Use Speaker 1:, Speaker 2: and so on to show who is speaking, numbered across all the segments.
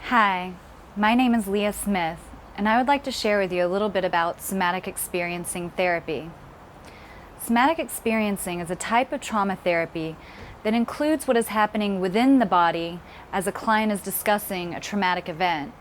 Speaker 1: Hi, my name is Leah Smith, and I would like to share with you a little bit about somatic experiencing therapy. Somatic experiencing is a type of trauma therapy that includes what is happening within the body as a client is discussing a traumatic event.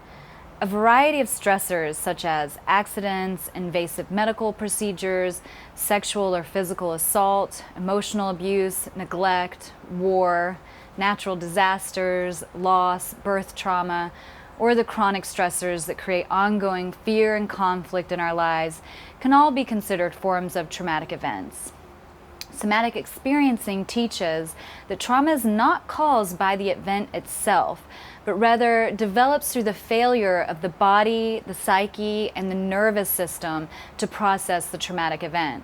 Speaker 1: A variety of stressors such as accidents, invasive medical procedures, sexual or physical assault, emotional abuse, neglect, war, natural disasters, loss, birth trauma, or the chronic stressors that create ongoing fear and conflict in our lives can all be considered forms of traumatic events. Somatic experiencing teaches that trauma is not caused by the event itself, but rather develops through the failure of the body, the psyche, and the nervous system to process the traumatic event.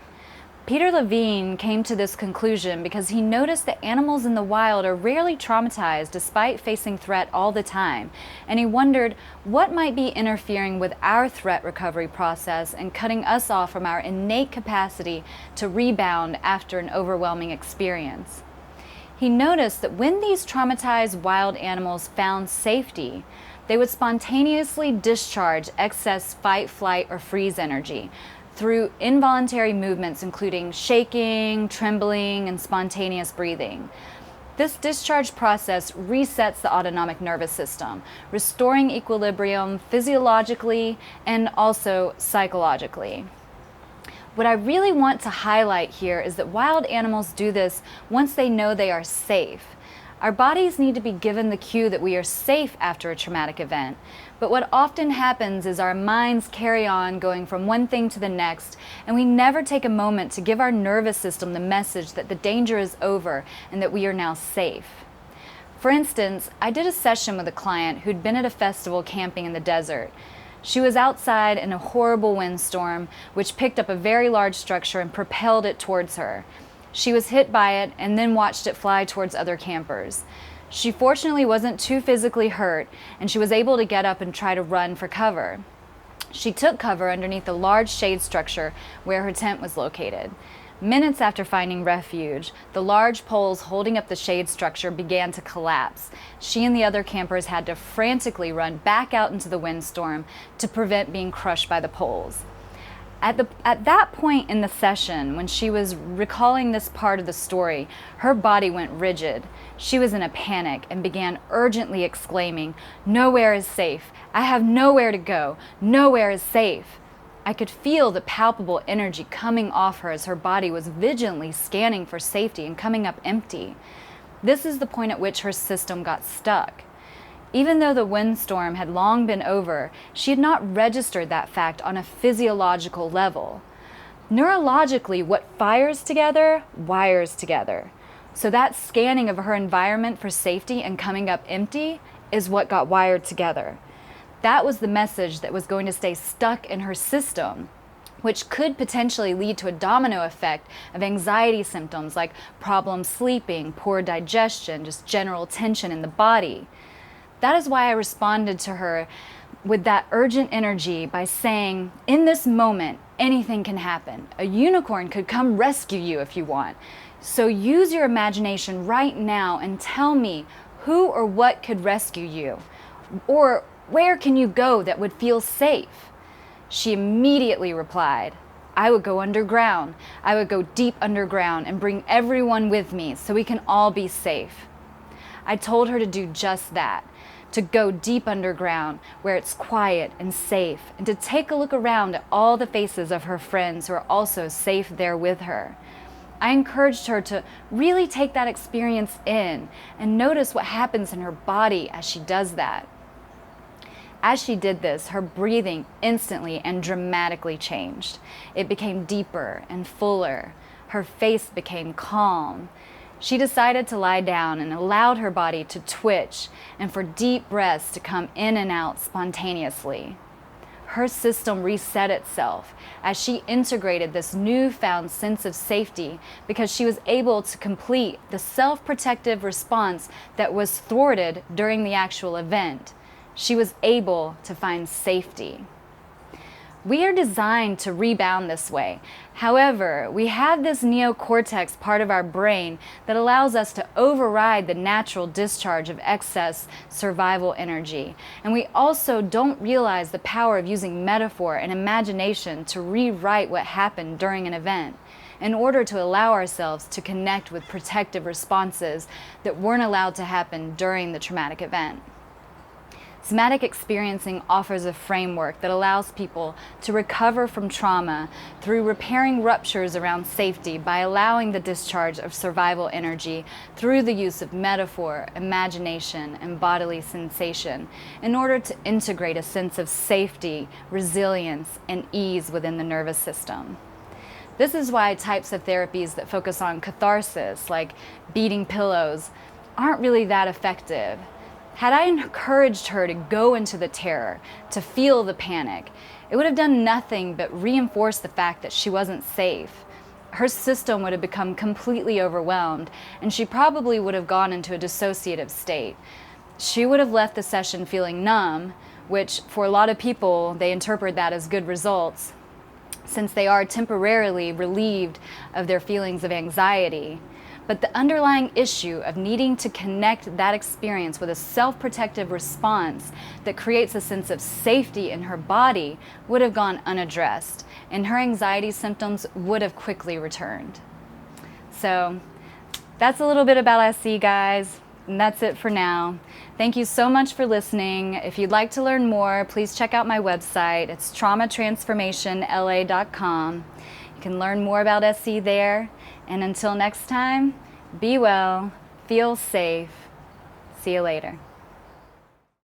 Speaker 1: Peter Levine came to this conclusion because he noticed that animals in the wild are rarely traumatized despite facing threat all the time, and he wondered what might be interfering with our threat recovery process and cutting us off from our innate capacity to rebound after an overwhelming experience. He noticed that when these traumatized wild animals found safety, they would spontaneously discharge excess fight, flight, or freeze energy through involuntary movements including shaking, trembling, and spontaneous breathing. This discharge process resets the autonomic nervous system, restoring equilibrium physiologically and also psychologically. What I really want to highlight here is that wild animals do this once they know they are safe. Our bodies need to be given the cue that we are safe after a traumatic event. But what often happens is our minds carry on going from one thing to the next, and we never take a moment to give our nervous system the message that the danger is over and that we are now safe. For instance, I did a session with a client who'd been at a festival camping in the desert. She was outside in a horrible windstorm, which picked up a very large structure and propelled it towards her. She was hit by it and then watched it fly towards other campers. She fortunately wasn't too physically hurt, and she was able to get up and try to run for cover. She took cover underneath a large shade structure where her tent was located. Minutes after finding refuge, the large poles holding up the shade structure began to collapse. She and the other campers had to frantically run back out into the windstorm to prevent being crushed by the poles. At that point in the session, when she was recalling this part of the story, her body went rigid. She was in a panic and began urgently exclaiming, "Nowhere is safe. I have nowhere to go. Nowhere is safe." I could feel the palpable energy coming off her as her body was vigilantly scanning for safety and coming up empty. This is the point at which her system got stuck. Even though the windstorm had long been over, she had not registered that fact on a physiological level. Neurologically, what fires together, wires together. So that scanning of her environment for safety and coming up empty is what got wired together. That was the message that was going to stay stuck in her system, which could potentially lead to a domino effect of anxiety symptoms like problem sleeping, poor digestion, just general tension in the body. That is why I responded to her with that urgent energy by saying, in this moment, anything can happen. A unicorn could come rescue you if you want. So use your imagination right now and tell me who or what could rescue you. Or where can you go that would feel safe? She immediately replied, I would go underground. I would go deep underground and bring everyone with me so we can all be safe. I told her to do just that, to go deep underground where it's quiet and safe, and to take a look around at all the faces of her friends who are also safe there with her. I encouraged her to really take that experience in and notice what happens in her body as she does that. As she did this, her breathing instantly and dramatically changed. It became deeper and fuller. Her face became calm. She decided to lie down and allowed her body to twitch and for deep breaths to come in and out spontaneously. Her system reset itself as she integrated this newfound sense of safety because she was able to complete the self-protective response that was thwarted during the actual event. She was able to find safety. We are designed to rebound this way. However, we have this neocortex part of our brain that allows us to override the natural discharge of excess survival energy. And we also don't realize the power of using metaphor and imagination to rewrite what happened during an event, in order to allow ourselves to connect with protective responses that weren't allowed to happen during the traumatic event. Somatic experiencing offers a framework that allows people to recover from trauma through repairing ruptures around safety by allowing the discharge of survival energy through the use of metaphor, imagination, and bodily sensation in order to integrate a sense of safety, resilience, and ease within the nervous system. This is why types of therapies that focus on catharsis, like beating pillows, aren't really that effective. Had I encouraged her to go into the terror, to feel the panic, it would have done nothing but reinforce the fact that she wasn't safe. Her system would have become completely overwhelmed, and she probably would have gone into a dissociative state. She would have left the session feeling numb, which for a lot of people, they interpret that as good results, since they are temporarily relieved of their feelings of anxiety. But the underlying issue of needing to connect that experience with a self-protective response that creates a sense of safety in her body would have gone unaddressed, and her anxiety symptoms would have quickly returned. So that's a little bit about SE, guys, and that's it for now. Thank you so much for listening. If you'd like to learn more, please check out my website. It's traumatransformationla.com. You can learn more about SE there. And until next time, be well, feel safe. See you later.